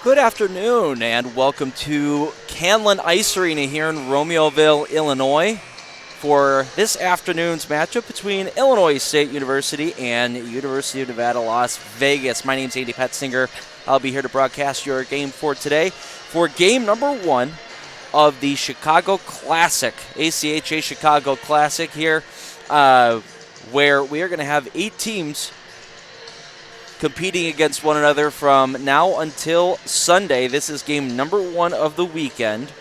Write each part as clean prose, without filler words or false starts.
Good afternoon and welcome to Canlan Ice Arena here in Romeoville, Illinois for this afternoon's matchup between Illinois State University and University of Nevada, Las Vegas. My name's Andy Petzinger. I'll be here to broadcast your game for today for game number one of the Chicago Classic, ACHA Chicago Classic here, where we are going to have 8 teams competing against one another from now until Sunday. This is game number one of the weekend.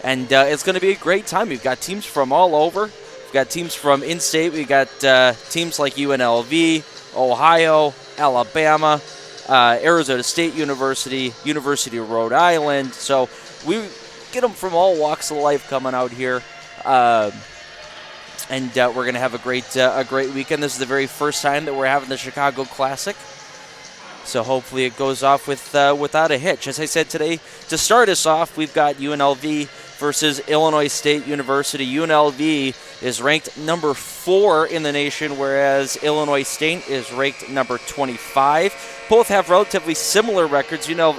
And it's going to be a great time. We've got teams from all over. We've got teams from in-state. We've got teams like UNLV, Ohio, Alabama, Arizona State University, University of Rhode Island. So we get them from all walks of life coming out here. And we're going to have a great weekend. This is the very first time that we're having the Chicago Classic. So hopefully it goes off without a hitch. As I said today, to start us off, we've got UNLV versus Illinois State University. UNLV is ranked number 4 in the nation, whereas Illinois State is ranked number 25. Both have relatively similar records. UNLV,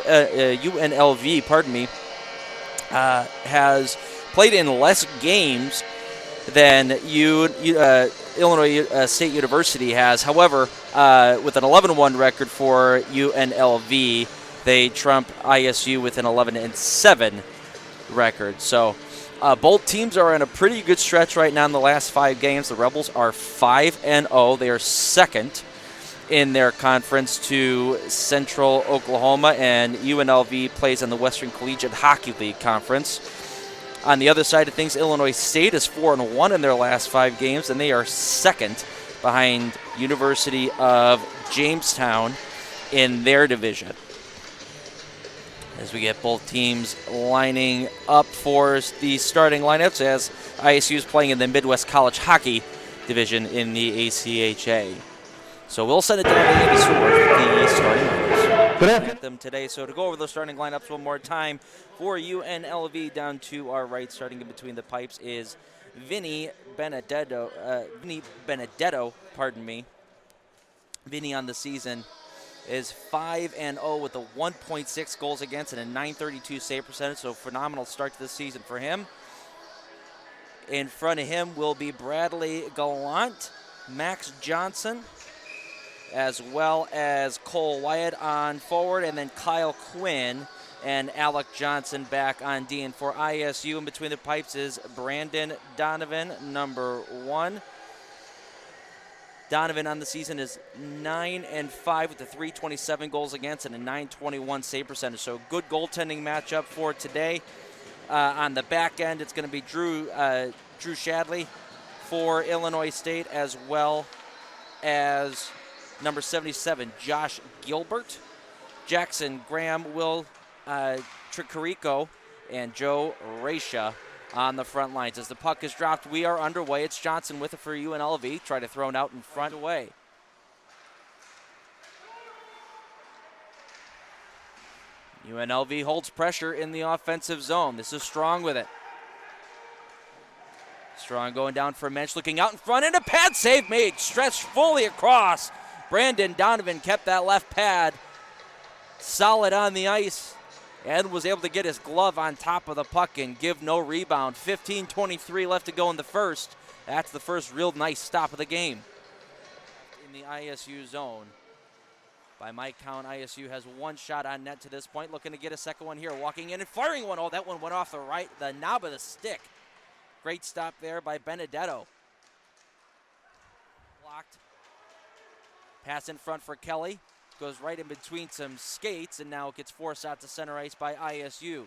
has played in less games than Illinois State University has. However, with an 11-1 record for UNLV, they trump ISU with an 11-7 record. So both teams are in a pretty good stretch right now in the last 5 games. The Rebels are 5-0. They are second in their conference to Central Oklahoma, and UNLV plays in the Western Collegiate Hockey League Conference. On the other side of things, Illinois State is 4-1 in their last 5 games, and they are second behind University of Jamestown in their division. As we get both teams lining up for the starting lineups, as ISU is playing in the Midwest College Hockey Division in the ACHA. So we'll send it down to Andy Stewart with the starting lineups. Good afternoon. Them today. So to go over the starting lineups one more time for UNLV, down to our right, starting in between the pipes, is Vinny Benedetto. Vinny on the season is 5-0 with a 1.6 goals against and a .932 save percentage. So phenomenal start to the season for him. In front of him will be Bradley Gallant, Max Johnson, as well as Cole Wyatt on forward, and then Kyle Quinn and Alec Johnson back on D. And for ISU, in between the pipes is Brandon Donovan, number 1. Donovan on the season is 9-5 with a .327 goals against and a .921 save percentage. So good goaltending matchup for today. On the back end, it's going to be Drew Shadley for Illinois State, as well as number 77, Josh Gilbert, Jackson Graham, Will Tricarico, and Joe Raisha on the front lines. As the puck is dropped, we are underway. It's Johnson with it for UNLV. Try to throw it out in front away. UNLV holds pressure in the offensive zone. This is Strong with it. Strong going down for a bench, looking out in front, and a pad save made. Stretched fully across. Brandon Donovan kept that left pad solid on the ice and was able to get his glove on top of the puck and give no rebound. 15:23 left to go in the first. That's the first real nice stop of the game. In the ISU zone. By my count, ISU has 1 shot on net to this point. Looking to get a second one here. Walking in and firing one. Oh, that one went off the knob of the stick. Great stop there by Benedetto. Blocked. Pass in front for Kelly. Goes right in between some skates, and now it gets forced out to center ice by ISU.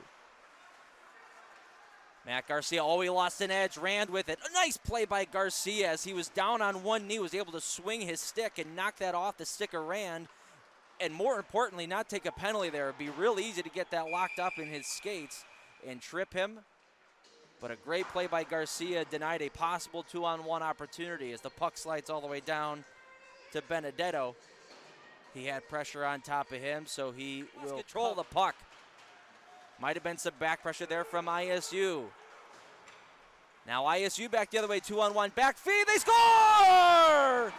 Matt Garcia, he lost an edge, ran with it. A nice play by Garcia as he was down on one knee, was able to swing his stick and knock that off the stick of Rand. And more importantly, not take a penalty there. It'd be real easy to get that locked up in his skates and trip him. But a great play by Garcia denied a possible 2-on-1 opportunity as the puck slides all the way down to Benedetto. He had pressure on top of him, so he will control the puck. Might have been some back pressure there from ISU. Now ISU back the other way, 2-on-1 back feed, they score!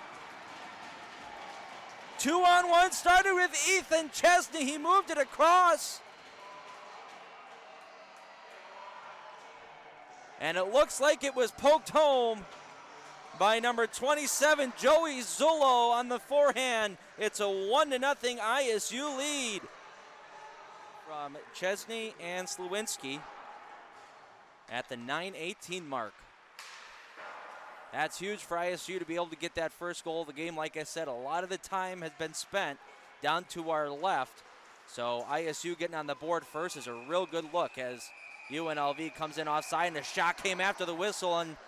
2-on-1 started with Ethan Chesney. He moved it across. And it looks like it was poked home by number 27, Joey Zullo on the forehand. It's a 1-0 ISU lead from Chesney and Slewinski at the 9:18 mark. That's huge for ISU to be able to get that first goal of the game. Like I said, a lot of the time has been spent down to our left. So ISU getting on the board first is a real good look as UNLV comes in offside, and the shot came after the whistle, and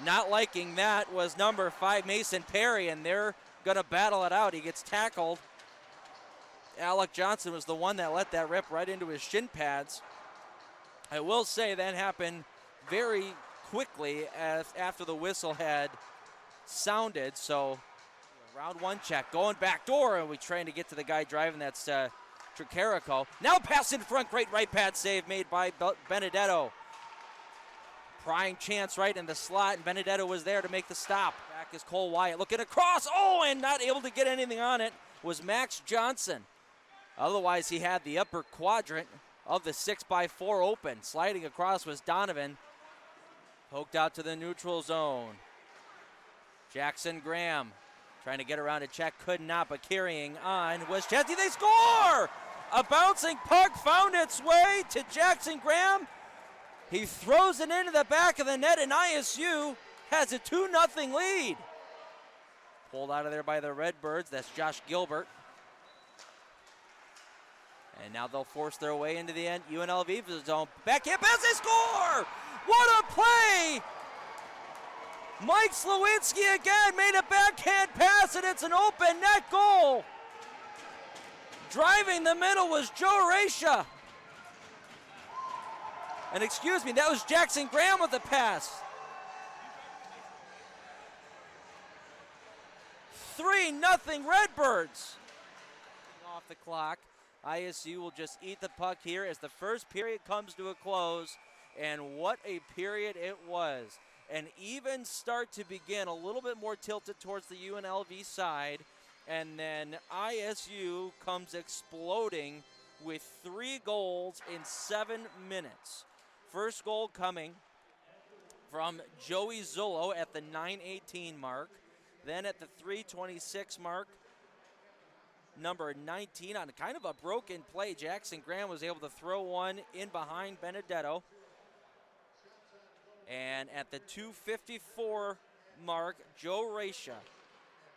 not liking that was number 5, Mason Perry, and they're going to battle it out. He gets tackled. Alec Johnson was the one that let that rip right into his shin pads. I will say that happened very quickly after the whistle had sounded. So round one check, going back door, and we're trying to get to the guy driving. That's Tricarico. Now pass in front, great right pad save made by Benedetto. Prying chance right in the slot, and Benedetto was there to make the stop. Back is Cole Wyatt looking across. Oh, and not able to get anything on it was Max Johnson. Otherwise, he had the upper quadrant of the 6x4 open. Sliding across was Donovan. Poked out to the neutral zone. Jackson Graham trying to get around a check, could not, but carrying on was Chesney. They score! A bouncing puck found its way to Jackson Graham. He throws it into the back of the net, and ISU has a 2-0 lead. Pulled out of there by the Redbirds. That's Josh Gilbert. And now they'll force their way into the UNLV zone. Backhand pass, they score! What a play! Mike Slewinski again made a backhand pass, and it's an open net goal. Driving the middle was Joe Raisha. And excuse me, that was Jackson Graham with the pass. 3-0 Redbirds. Off the clock. ISU will just eat the puck here as the first period comes to a close. And what a period it was. An even start to begin, a little bit more tilted towards the UNLV side. And then ISU comes exploding with 3 goals in 7 minutes. First goal coming from Joey Zullo at the 9:18 mark. Then at the 3:26 mark, number 19 on kind of a broken play, Jackson Graham was able to throw one in behind Benedetto. And at the 2:54 mark, Joe Raisha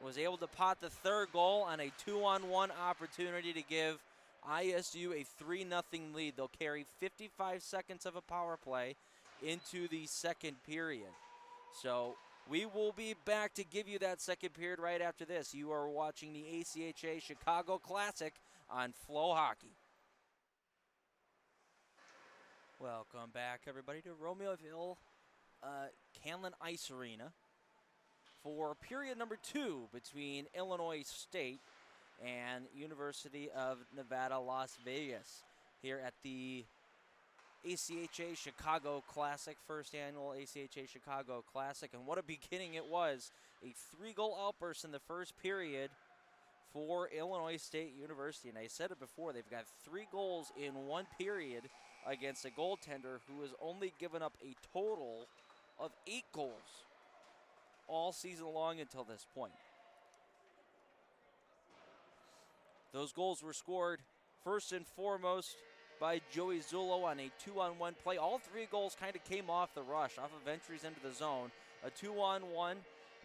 was able to pot the third goal on a 2-on-1 opportunity to give ISU a 3-0 lead. They'll carry 55 seconds of a power play into the second period. So we will be back to give you that second period right after this. You are watching the ACHA Chicago Classic on Flow Hockey. Welcome back, everybody, to Romeoville Canlan Ice Arena for period number 2 between Illinois State and University of Nevada, Las Vegas, here at the ACHA Chicago Classic, first annual ACHA Chicago Classic. And what a beginning it was. A 3-goal outburst in the first period for Illinois State University. And I said it before, they've got 3 goals in 1 period against a goaltender who has only given up a total of 8 goals all season long until this point. Those goals were scored first and foremost by Joey Zullo on a 2-on-1 play. All 3 goals kind of came off the rush, off of entries into the zone. A 2-on-1,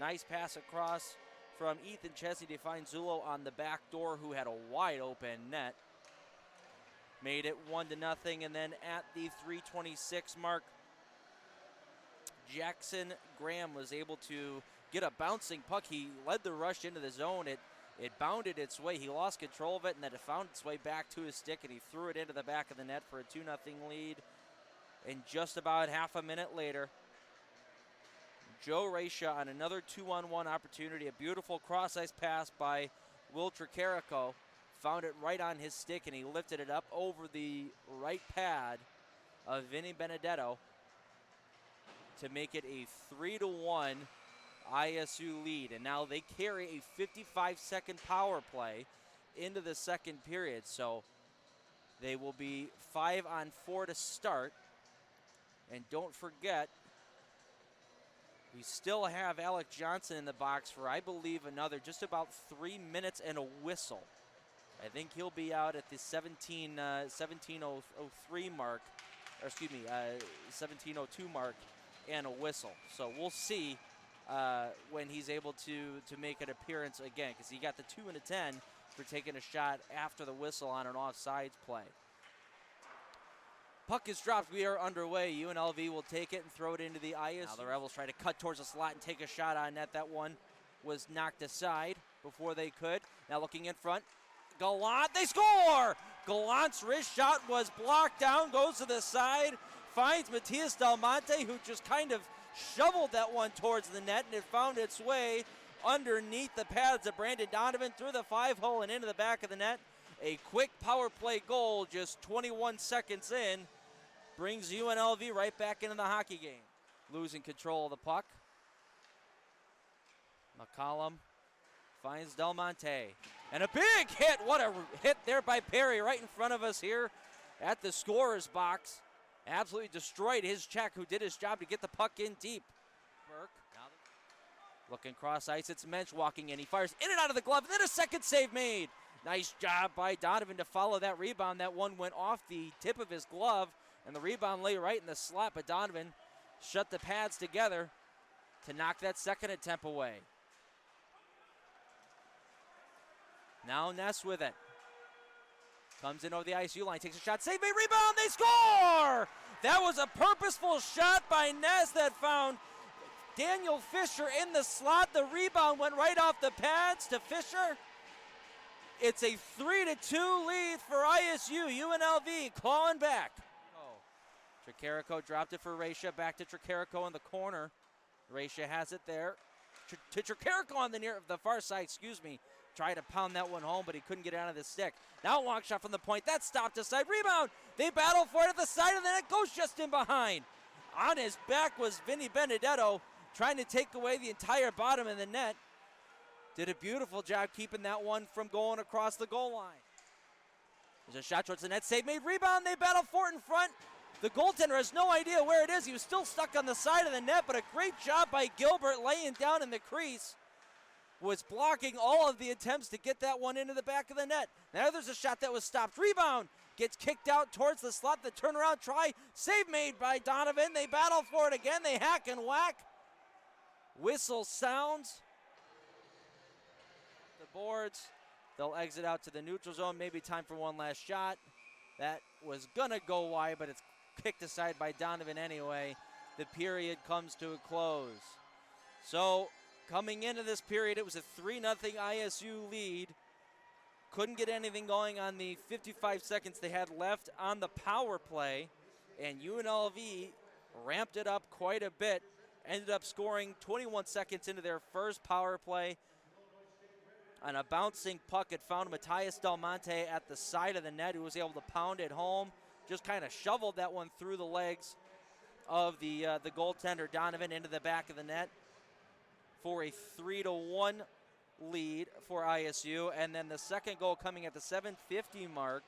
nice pass across from Ethan Chesney to find Zullo on the back door, who had a wide open net. Made it 1-0, and then at the 3:26 mark, Jackson Graham was able to get a bouncing puck. He led the rush into the zone. It bounded its way. He lost control of it, and then it found its way back to his stick, and he threw it into the back of the net for a 2-0 lead. And just about half a minute later, Joe Raisha on another 2-on-1 opportunity, a beautiful cross-ice pass by Will Tricarico, found it right on his stick, and he lifted it up over the right pad of Vinny Benedetto to make it a 3-1 ISU lead. And now they carry a 55-second power play into the second period. So they will be 5-on-4 to start. And don't forget, we still have Alec Johnson in the box for, I believe, another just about 3 minutes and a whistle. I think he'll be out at the 17:03 mark, or excuse me, 17:02 mark and a whistle. So we'll see when he's able to make an appearance again, because he got the 2 and a 10 for taking a shot after the whistle on an offsides play. Puck is dropped. We are underway. UNLV will take it and throw it into the ISU. Now the Rebels try to cut towards the slot and take a shot on net. That one was knocked aside before they could. Now looking in front. Gallant, they score! Gallant's wrist shot was blocked down, goes to the side, finds Matias Del Monte, who just kind of shoveled that one towards the net, and it found its way underneath the pads of Brandon Donovan through the 5-hole and into the back of the net. A quick power play goal just 21 seconds in brings UNLV right back into the hockey game. Losing control of the puck. McCollum finds Del Monte. And a big hit. What a hit there by Perry right in front of us here at the scorer's box. Absolutely destroyed his check, who did his job to get the puck in deep. Burke. Looking cross ice. It's Mensch walking in. He fires in and out of the glove. And then a second save made. Nice job by Donovan to follow that rebound. That one went off the tip of his glove, and the rebound lay right in the slot, but Donovan shut the pads together to knock that second attempt away. Now Ness with it. Comes in over the ISU line, takes a shot, save, made, rebound, they score! That was a purposeful shot by Ness that found Daniel Fisher in the slot. The rebound went right off the pads to Fisher. It's a 3-2 lead for ISU. UNLV clawing back. Tricarico dropped it for Raisha. Back to Tricarico in the corner. Raisha has it there. To Tricarico on the far side, Tried to pound that one home, but he couldn't get it out of the stick. Now a long shot from the point. That stopped aside. Rebound. They battle for it at the side, and then it goes just in behind. On his back was Vinny Benedetto, trying to take away the entire bottom of the net. Did a beautiful job keeping that one from going across the goal line. There's a shot towards the net. Save made. Rebound. They battle for it in front. The goaltender has no idea where it is. He was still stuck on the side of the net, but a great job by Gilbert laying down in the crease. Was blocking all of the attempts to get that one into the back of the net. Now there's a shot that was stopped. Rebound. Gets kicked out towards the slot. The turnaround try. Save made by Donovan. They battle for it again. They hack and whack. Whistle sounds. The boards. They'll exit out to the neutral zone. Maybe time for one last shot. That was going to go wide, but it's kicked aside by Donovan anyway. The period comes to a close. So coming into this period, it was a 3-0 ISU lead. Couldn't get anything going on the 55 seconds they had left on the power play, and UNLV ramped it up quite a bit. Ended up scoring 21 seconds into their first power play. On a bouncing puck, it found Matias Del Monte at the side of the net, who was able to pound it home. Just kind of shoveled that one through the legs of the goaltender, Donovan, into the back of the net for a 3-1 lead for ISU. And then the second goal coming at the 7:50 mark.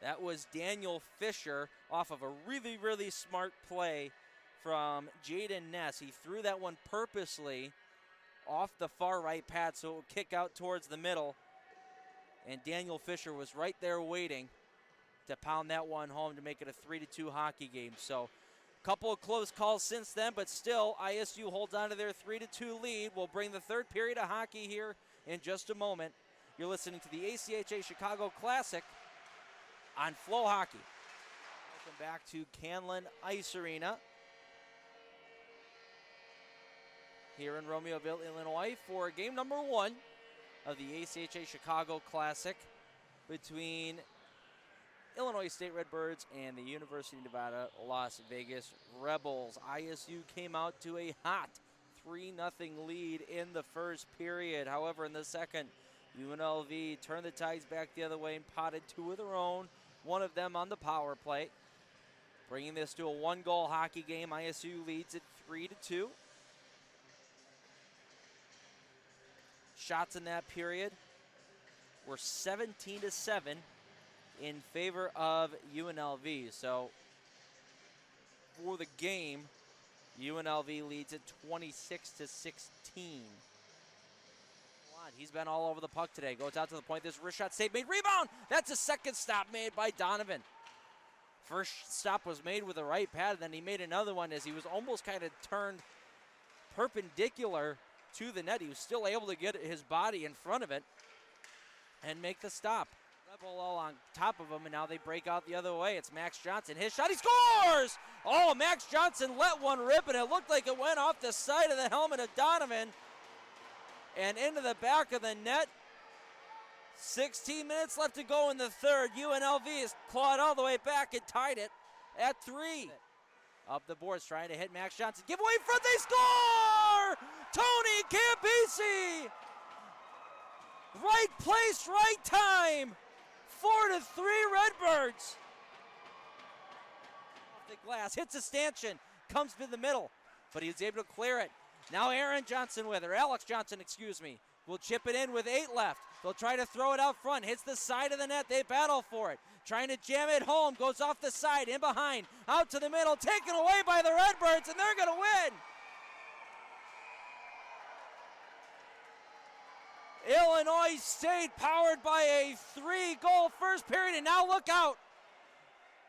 That was Daniel Fisher off of a really, really smart play from Jaden Ness. He threw that one purposely off the far right pad so it would kick out towards the middle. And Daniel Fisher was right there waiting to pound that one home to make it a 3-2 hockey game. So a couple of close calls since then, but still ISU holds on to their 3-2 lead. We'll bring the third period of hockey here in just a moment. You're listening to the ACHA Chicago Classic on Flow Hockey. Welcome back to Canlan Ice Arena here in Romeoville, Illinois, for game number 1 of the ACHA Chicago Classic between Illinois State Redbirds and the University of Nevada, Las Vegas Rebels. ISU came out to a hot 3-0 lead in the first period. However, in the second, UNLV turned the tides back the other way and potted 2 of their own, one of them on the power play. Bringing this to a 1-goal hockey game, ISU leads at 3-2. shots in that period were 17-7 in favor of UNLV. So for the game, UNLV leads at 26-16. He's been all over the puck today. Goes out to the point. This wrist shot save made. Rebound! That's a second stop made by Donovan. First stop was made with the right pad, then he made another one as he was almost kind of turned perpendicular to the net. He was still able to get his body in front of it and make the stop. Rebel all on top of him, and now they break out the other way. It's Max Johnson. His shot, he scores! Oh, Max Johnson let one rip, and it looked like it went off the side of the helmet of Donovan and into the back of the net. 16 minutes left to go in the third. UNLV has clawed all the way back and tied it at 3. Up the boards, trying to hit Max Johnson. Give away front, they score! Tony Campisi! Right place, right time. 4-3 Redbirds. Off the glass, hits a stanchion, comes to the middle, but he's able to clear it. Now Alex Johnson, excuse me, will chip it in with 8 left. They'll try to throw it out front, hits the side of the net, they battle for it. Trying to jam it home, goes off the side, in behind, out to the middle, taken away by the Redbirds, and they're gonna win. Illinois State powered by a 3-goal first period, and now look out.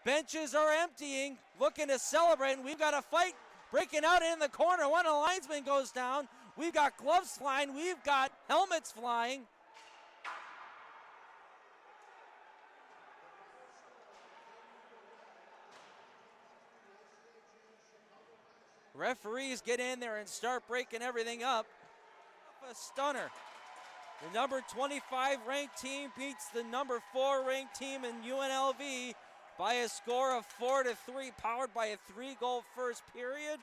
Benches are emptying, looking to celebrate, and we've got a fight breaking out in the corner. One of the linesmen goes down. We've got gloves flying. We've got helmets flying. Referees get in there and start breaking everything up. A stunner. The number 25 ranked team beats the number 4 ranked team in UNLV by a score of 4-3, powered by a 3-goal first period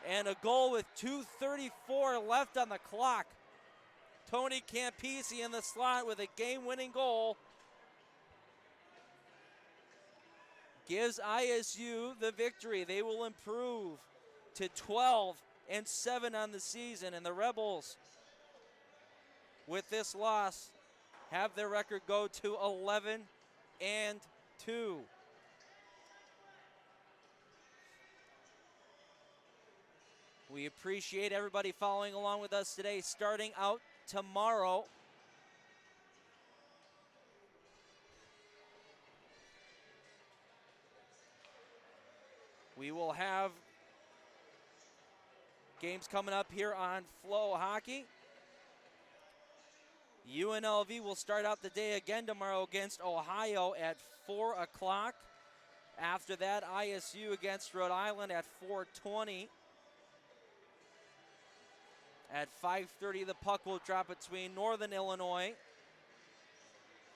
and a goal with 2:34 left on the clock. Tony Campisi in the slot with a game-winning goal gives ISU the victory. They will improve to 12-7 on the season, and the Rebels, with this loss, have their record go to 11-2. We appreciate everybody following along with us today. Starting out tomorrow, we will have games coming up here on Flow Hockey. UNLV will start out the day again tomorrow against Ohio at 4 o'clock. After that, ISU against Rhode Island at 4:20. At 5:30, the puck will drop between Northern Illinois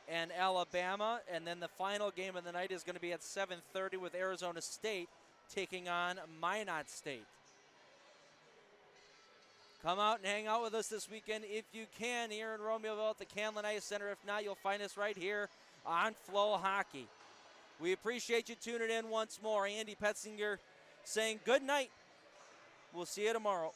and Alabama. And then the final game of the night is going to be at 7:30 with Arizona State taking on Minot State. Come out and hang out with us this weekend if you can here in Romeoville at the Canlan Ice Center. If not, you'll find us right here on Flow Hockey. We appreciate you tuning in once more. Andy Petzinger saying good night. We'll see you tomorrow.